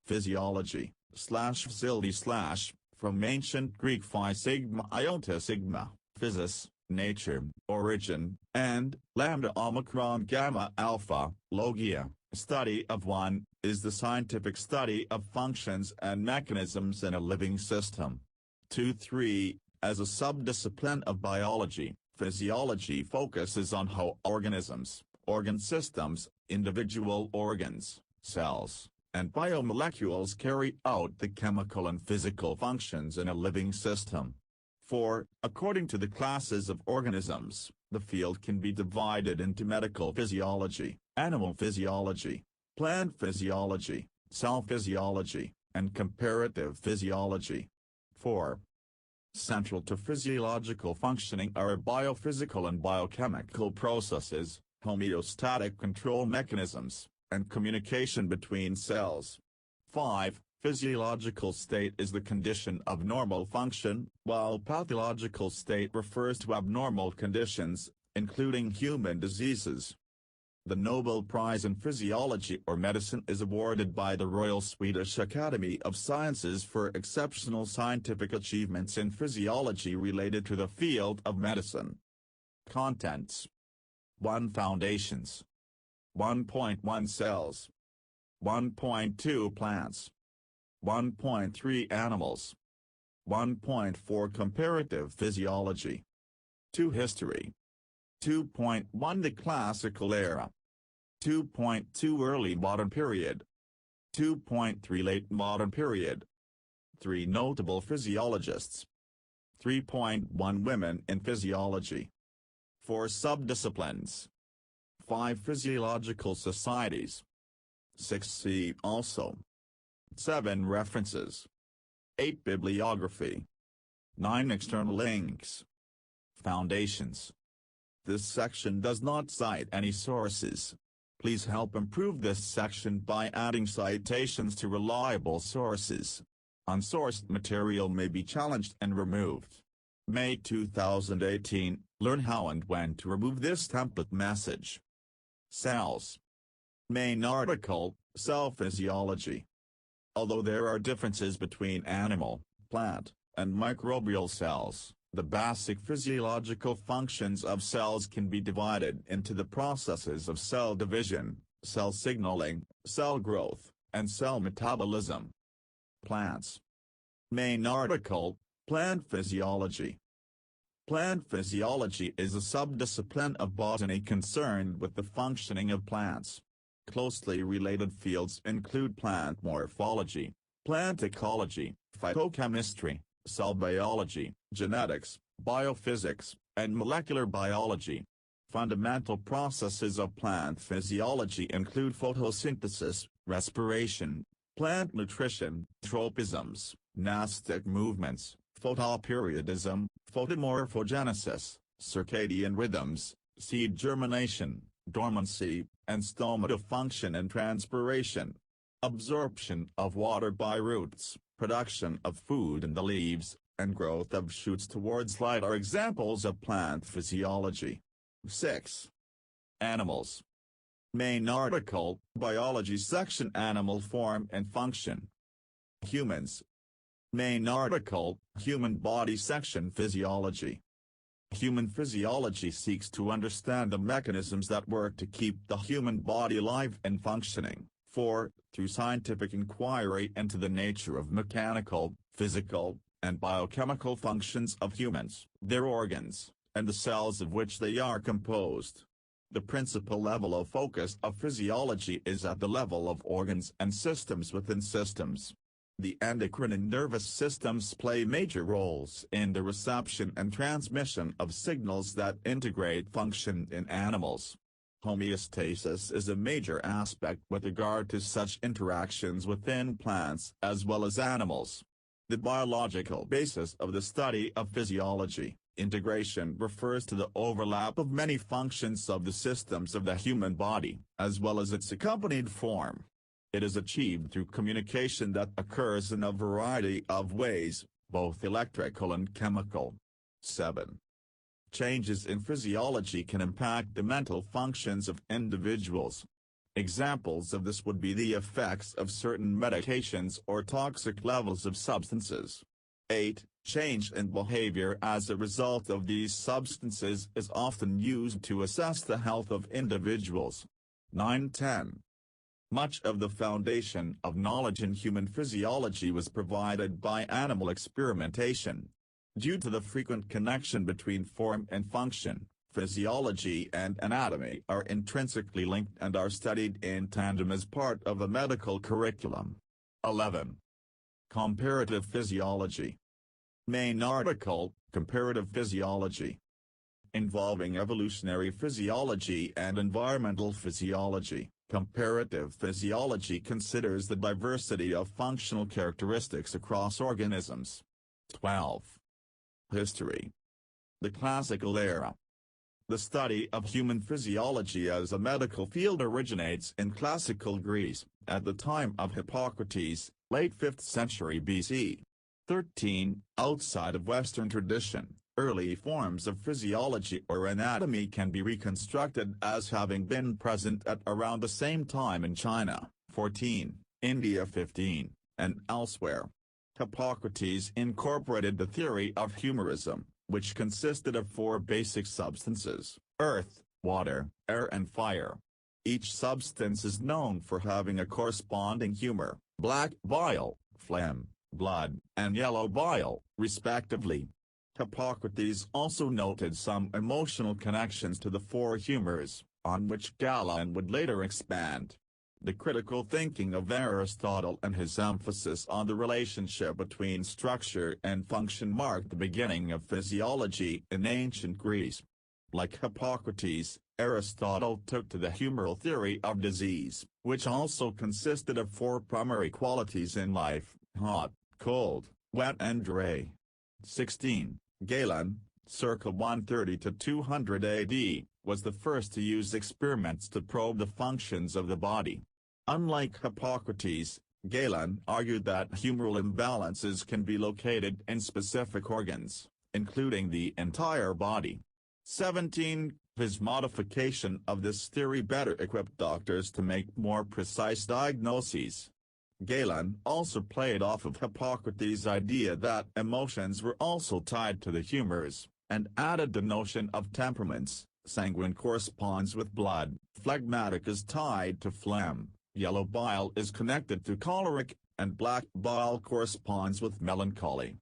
Physiology, /physiology/ from ancient Greek phi sigma iota sigma, physis, nature, origin, and lambda omicron gamma alpha, logia, study of one, is the scientific study of functions and mechanisms in a living system. 2-3, as a subdiscipline of biology, physiology focuses on how organisms, organ systems, individual organs, cells, and biomolecules carry out the chemical and physical functions in a living system. 4. According to the classes of organisms, the field can be divided into medical physiology, animal physiology, plant physiology, cell physiology, and comparative physiology. 4. Central to physiological functioning are biophysical and biochemical processes, homeostatic control mechanisms, and communication between cells. 5. Physiological state is the condition of normal function, while pathological state refers to abnormal conditions, including human diseases. The Nobel Prize in Physiology or Medicine is awarded by the Royal Swedish Academy of Sciences for exceptional scientific achievements in physiology related to the field of medicine. Contents: 1. Foundations. 1.1 Cells. 1.2 Plants. 1.3 Animals. 1.4 Comparative Physiology. 2. History. 2.1 The Classical Era. 2.2 Early Modern Period. 2.3 Late Modern Period. 3. Notable physiologists. 3.1 Women in Physiology. 4. Subdisciplines. 5. Physiological societies. 6. See also. 7. References. 8. Bibliography. 9. External links. Foundations. This section does not cite any sources. Please help improve this section by adding citations to reliable sources. Unsourced material may be challenged and removed. May 2018, learn how and when to remove this template message. Cells. Main article, Cell Physiology. Although there are differences between animal, plant, and microbial cells, the basic physiological functions of cells can be divided into the processes of cell division, cell signaling, cell growth, and cell metabolism. Plants. Main article, Plant Physiology. Plant physiology is a subdiscipline of botany concerned with the functioning of plants. Closely related fields include plant morphology, plant ecology, phytochemistry, cell biology, genetics, biophysics, and molecular biology. Fundamental processes of plant physiology include photosynthesis, respiration, plant nutrition, tropisms, nastic movements, photoperiodism, photomorphogenesis, circadian rhythms, seed germination, dormancy, and stomata function and transpiration. Absorption of water by roots, production of food in the leaves, and growth of shoots towards light are examples of plant physiology. 6. Animals. Main article, Biology section Animal form and function. Humans. Main article, Human body section Physiology. Human physiology seeks to understand the mechanisms that work to keep the human body alive and functioning. 4. Through scientific inquiry into the nature of mechanical, physical, and biochemical functions of humans, their organs, and the cells of which they are composed. The principal level of focus of physiology is at the level of organs and systems within systems. The endocrine and nervous systems play major roles in the reception and transmission of signals that integrate function in animals. Homeostasis is a major aspect with regard to such interactions within plants as well as animals. The biological basis of the study of physiology, integration refers to the overlap of many functions of the systems of the human body, as well as its accompanied form. It is achieved through communication that occurs in a variety of ways, both electrical and chemical. 7. Changes in physiology can impact the mental functions of individuals. Examples of this would be the effects of certain medications or toxic levels of substances. 8. Change in behavior as a result of these substances is often used to assess the health of individuals. 9-10. Much of the foundation of knowledge in human physiology was provided by animal experimentation. Due to the frequent connection between form and function, physiology and anatomy are intrinsically linked and are studied in tandem as part of the medical curriculum. 11. Comparative physiology. Main article, Comparative Physiology. Involving evolutionary physiology and environmental physiology, comparative physiology considers the diversity of functional characteristics across organisms. 12. History. The Classical Era. The study of human physiology as a medical field originates in classical Greece, at the time of Hippocrates, late 5th century BC. 13. Outside of Western tradition, early forms of physiology or anatomy can be reconstructed as having been present at around the same time in China, 14, India 15, and elsewhere. Hippocrates incorporated the theory of humorism, which consisted of 4 basic substances: earth, water, air and fire. Each substance is known for having a corresponding humor: black bile, phlegm, blood, and yellow bile, respectively. Hippocrates also noted some emotional connections to the 4 humors, on which Galen would later expand. The critical thinking of Aristotle and his emphasis on the relationship between structure and function marked the beginning of physiology in ancient Greece. Like Hippocrates, Aristotle took to the humoral theory of disease, which also consisted of 4 primary qualities in life: hot, cold, wet and dry. 16. Galen, circa 130 to 200 AD, was the first to use experiments to probe the functions of the body. Unlike Hippocrates, Galen argued that humoral imbalances can be located in specific organs, including the entire body. 17. His modification of this theory better equipped doctors to make more precise diagnoses. Galen also played off of Hippocrates' idea that emotions were also tied to the humors, and added the notion of temperaments. Sanguine corresponds with blood, phlegmatic is tied to phlegm, yellow bile is connected to choleric, and black bile corresponds with melancholy.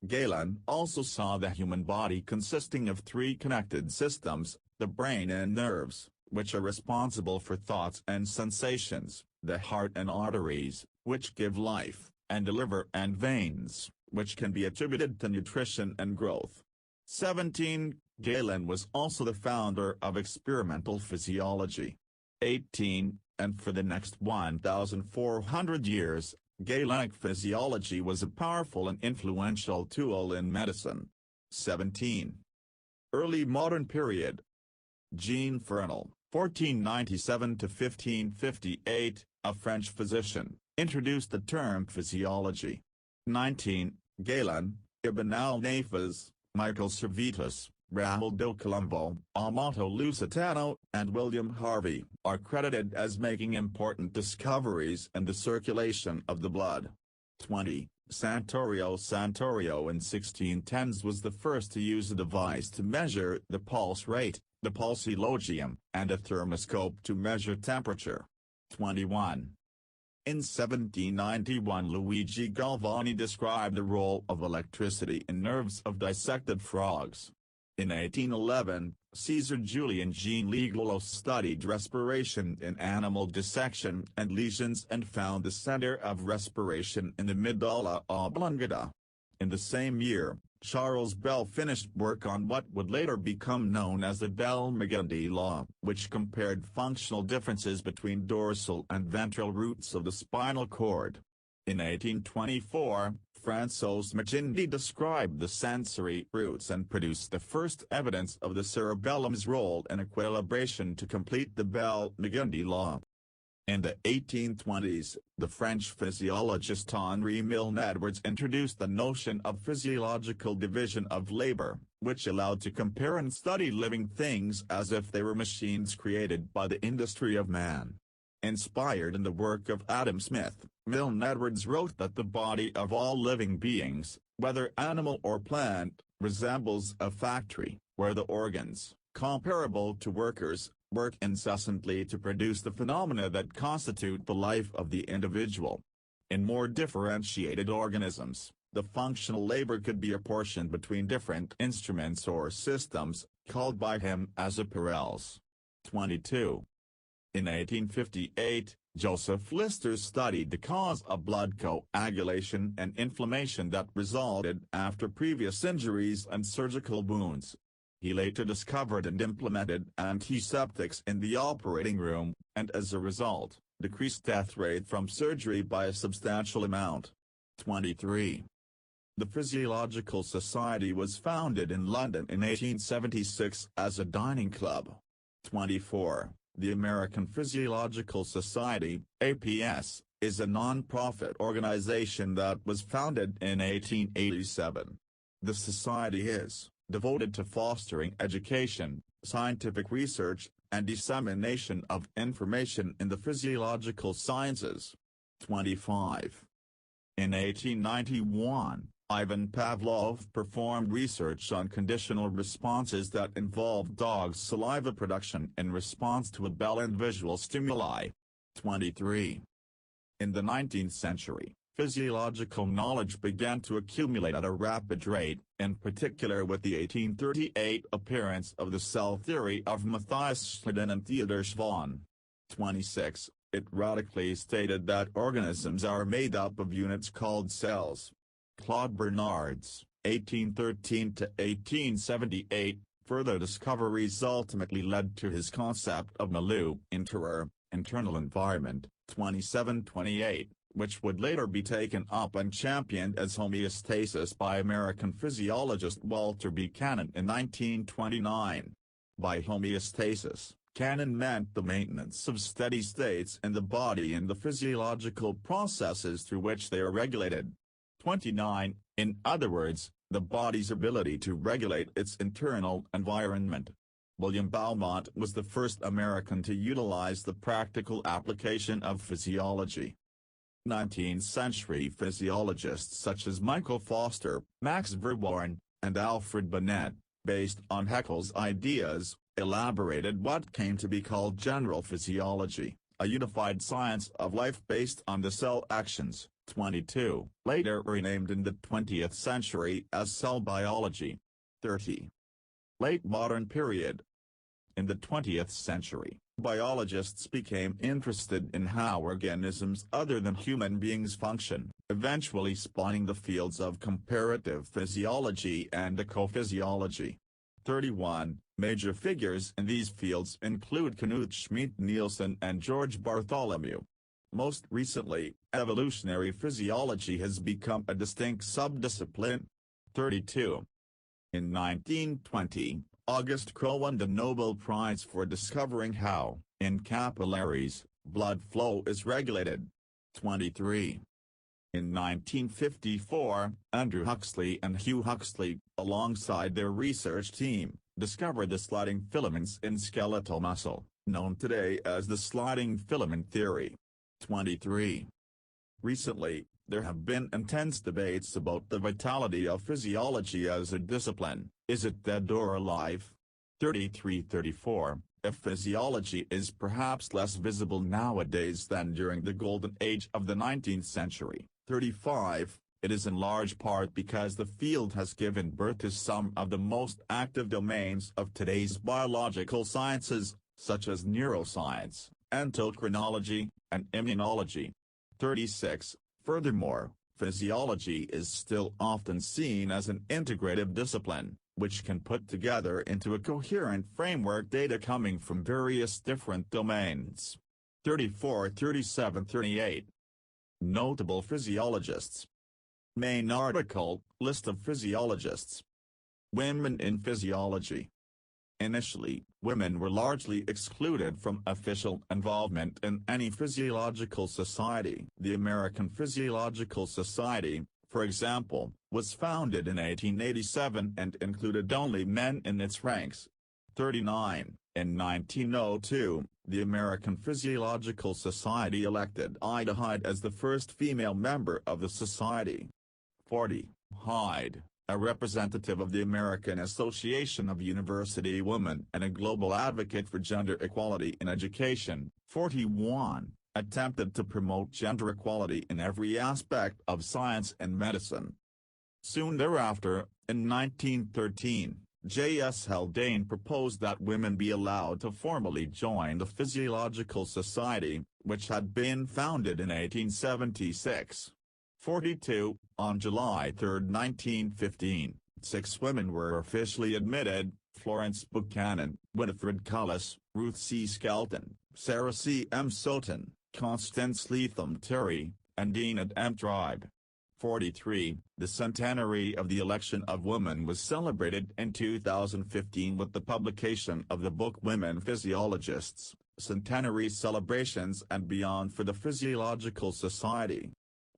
Galen also saw the human body consisting of 3 connected systems: the brain and nerves, which are responsible for thoughts and sensations; the heart and arteries, which give life; and the liver and veins, which can be attributed to nutrition and growth. 17. Galen was also the founder of experimental physiology. 18. And for the next 1,400 years, Galenic physiology was a powerful and influential tool in medicine. 17. Early modern period. Jean Fernel, 1497 to 1558, a French physician, introduced the term physiology. 19. Galen, Ibn al-Nafis, Michael Servetus, Raul de Colombo, Amato Lusitano, and William Harvey are credited as making important discoveries in the circulation of the blood. 20. Santorio in 1610s was the first to use a device to measure the pulse rate, the pulsilogium, and a thermoscope to measure temperature. 21. In 1791 Luigi Galvani described the role of electricity in nerves of dissected frogs. In 1811, Caesar Julian Jean Legolos studied respiration in animal dissection and lesions and found the center of respiration in the medulla oblongata. In the same year, Charles Bell finished work on what would later become known as the Bell-Magendie law, which compared functional differences between dorsal and ventral roots of the spinal cord. In 1824, François Magendie described the sensory roots and produced the first evidence of the cerebellum's role in equilibration to complete the Bell-Magendie law. In the 1820s, the French physiologist Henri Milne-Edwards introduced the notion of physiological division of labor, which allowed to compare and study living things as if they were machines created by the industry of man. Inspired in the work of Adam Smith, Milne Edwards wrote that the body of all living beings, whether animal or plant, resembles a factory, where the organs, comparable to workers, work incessantly to produce the phenomena that constitute the life of the individual. In more differentiated organisms, the functional labor could be apportioned between different instruments or systems, called by him as apparels. 22. In 1858, Joseph Lister studied the cause of blood coagulation and inflammation that resulted after previous injuries and surgical wounds. He later discovered and implemented antiseptics in the operating room, and as a result, decreased death rate from surgery by a substantial amount. 23. The Physiological Society was founded in London in 1876 as a dining club. 24. The American Physiological Society, APS, is a non-profit organization that was founded in 1887. The society is devoted to fostering education, scientific research, and dissemination of information in the physiological sciences. 25. In 1891, Ivan Pavlov performed research on conditional responses that involved dogs' saliva production in response to a bell and visual stimuli. 23. In the 19th century, physiological knowledge began to accumulate at a rapid rate, in particular with the 1838 appearance of the cell theory of Matthias Schleiden and Theodor Schwann. 26. It radically stated that organisms are made up of units called cells. Claude Bernard's, 1813–1878, further discoveries ultimately led to his concept of milieu interior, internal environment, 27–28, which would later be taken up and championed as homeostasis by American physiologist Walter Buchanan in 1929. By homeostasis, Cannon meant the maintenance of steady states in the body and the physiological processes through which they are regulated. 29. In other words, the body's ability to regulate its internal environment. William Beaumont was the first American to utilize the practical application of physiology. 19th-century physiologists such as Michael Foster, Max Verworn, and Alfred Binet, based on Haeckel's ideas, elaborated what came to be called general physiology, a unified science of life based on the cell actions. 22, later renamed in the 20th century as cell biology. 30. Late modern period. In the 20th century, biologists became interested in how organisms other than human beings function, eventually spawning the fields of comparative physiology and ecophysiology. 31. Major figures in these fields include Knut Schmidt-Nielsen and George Bartholomew. Most recently, evolutionary physiology has become a distinct subdiscipline. 32. In 1920, August Crowe won the Nobel Prize for discovering how, in capillaries, blood flow is regulated. 23. In 1954, Andrew Huxley and Hugh Huxley, alongside their research team, discovered the sliding filaments in skeletal muscle, known today as the sliding filament theory. 23. Recently, there have been intense debates about the vitality of physiology as a discipline. Is it dead or alive? 33–34. If physiology is perhaps less visible nowadays than during the golden age of the 19th century. 35. It is in large part because the field has given birth to some of the most active domains of today's biological sciences, such as neuroscience, endocrinology, and immunology. 36. Furthermore, physiology is still often seen as an integrative discipline, which can put together into a coherent framework data coming from various different domains. 34, 37, 38. Notable physiologists. Main article, List of physiologists. Women in physiology. Initially, women were largely excluded from official involvement in any physiological society. The American Physiological Society, for example, was founded in 1887 and included only men in its ranks. 39. In 1902, the American Physiological Society elected Ida Hyde as the first female member of the society. 40. Hyde, a representative of the American Association of University Women and a global advocate for gender equality in education. 41. Attempted to promote gender equality in every aspect of science and medicine. Soon thereafter, in 1913, J.S. Haldane proposed that women be allowed to formally join the Physiological Society, which had been founded in 1876. 42. On July 3, 1915, 6 women were officially admitted: Florence Buchanan, Winifred Cullis, Ruth C. Skelton, Sarah C. M. Soton, Constance Leatham Terry, and Enid M. Tribe. 43. The centenary of the election of women was celebrated in 2015 with the publication of the book Women Physiologists, Centenary Celebrations and Beyond for the Physiological Society.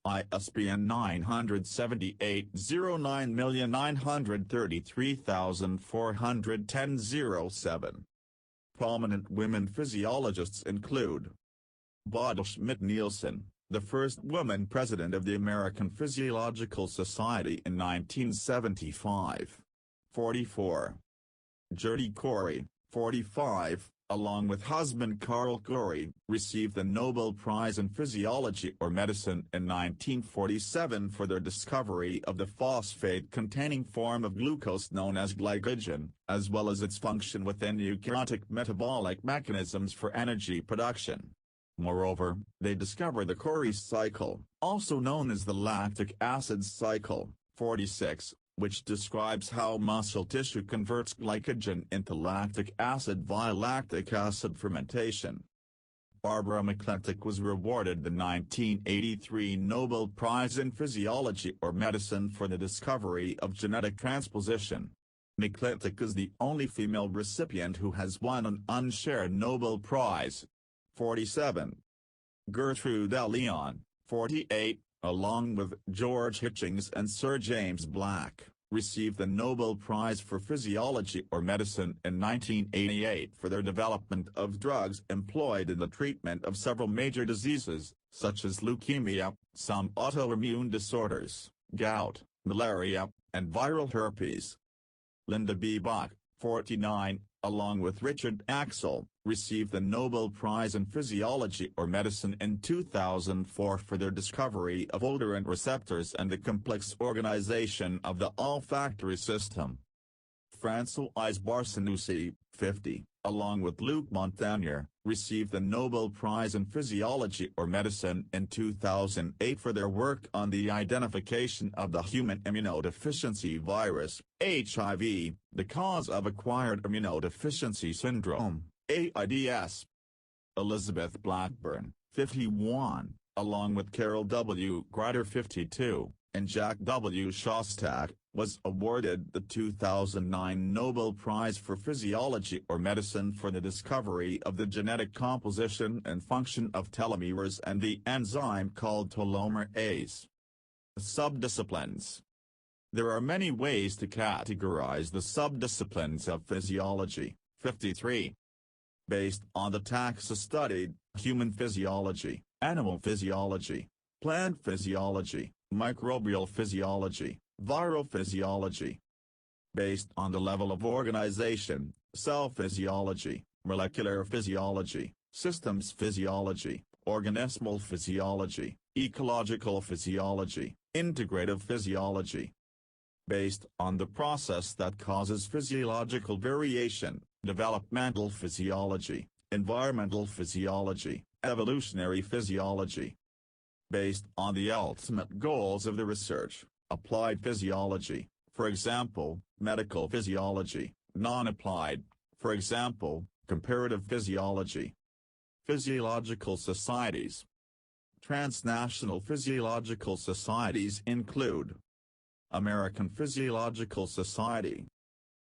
ISBN 978-09933410-07. Prominent women physiologists include Bodil Schmidt-Nielsen, the first woman president of the American Physiological Society in 1975. 44. Gertie Corey, 45, along with husband Carl Corey, received the Nobel Prize in Physiology or Medicine in 1947 for their discovery of the phosphate-containing form of glucose known as glycogen, as well as its function within eukaryotic metabolic mechanisms for energy production. Moreover, they discovered the Corey cycle, also known as the lactic acid cycle. 46, which describes how muscle tissue converts glycogen into lactic acid via lactic acid fermentation. Barbara McClintock was awarded the 1983 Nobel Prize in Physiology or Medicine for the discovery of genetic transposition. McClintock is the only female recipient who has won an unshared Nobel Prize. 47. Gertrude L. Leon, 48, along with George Hitchings and Sir James Black, received the Nobel Prize for Physiology or Medicine in 1988 for their development of drugs employed in the treatment of several major diseases, such as leukemia, some autoimmune disorders, gout, malaria, and viral herpes. Linda B. Bach, 49, along with Richard Axel, received the Nobel Prize in Physiology or Medicine in 2004 for their discovery of odorant receptors and the complex organization of the olfactory system. Françoise Barsanussi, 50, along with Luc Montagnier, received the Nobel Prize in Physiology or Medicine in 2008 for their work on the identification of the human immunodeficiency virus, HIV, the cause of acquired immunodeficiency syndrome, AIDS. Elizabeth Blackburn, 51, along with Carol W. Greider, 52, and Jack W. Shostak, was awarded the 2009 Nobel Prize for Physiology or Medicine for the discovery of the genetic composition and function of telomeres and the enzyme called telomerase. Subdisciplines. There are many ways to categorize the subdisciplines of physiology. 53. Based on the taxa studied, human physiology, animal physiology, plant physiology, microbial physiology, viral physiology. Based on the level of organization, cell physiology, molecular physiology, systems physiology, organismal physiology, ecological physiology, integrative physiology. Based on the process that causes physiological variation, developmental physiology, environmental physiology, evolutionary physiology. Based on the ultimate goals of the research, applied physiology, for example, medical physiology, non-applied, for example, comparative physiology. Physiological societies. Transnational physiological societies include American Physiological Society,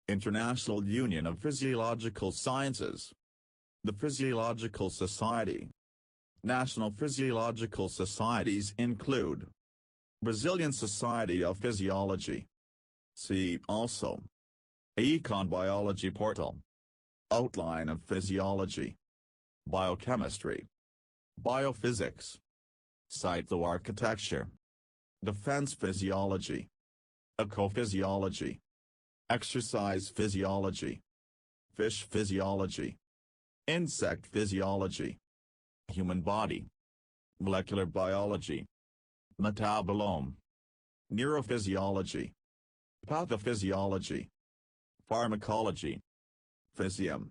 International Union of Physiological Sciences, the Physiological Society. National physiological societies include Brazilian Society of Physiology. See also Econ Biology Portal. Outline of physiology. Biochemistry. Biophysics. Cytoarchitecture. Defense physiology. Ecophysiology. Exercise physiology. Fish physiology. Insect physiology. Human body. Molecular biology. Metabolome. Neurophysiology. Pathophysiology. Pharmacology. Physium.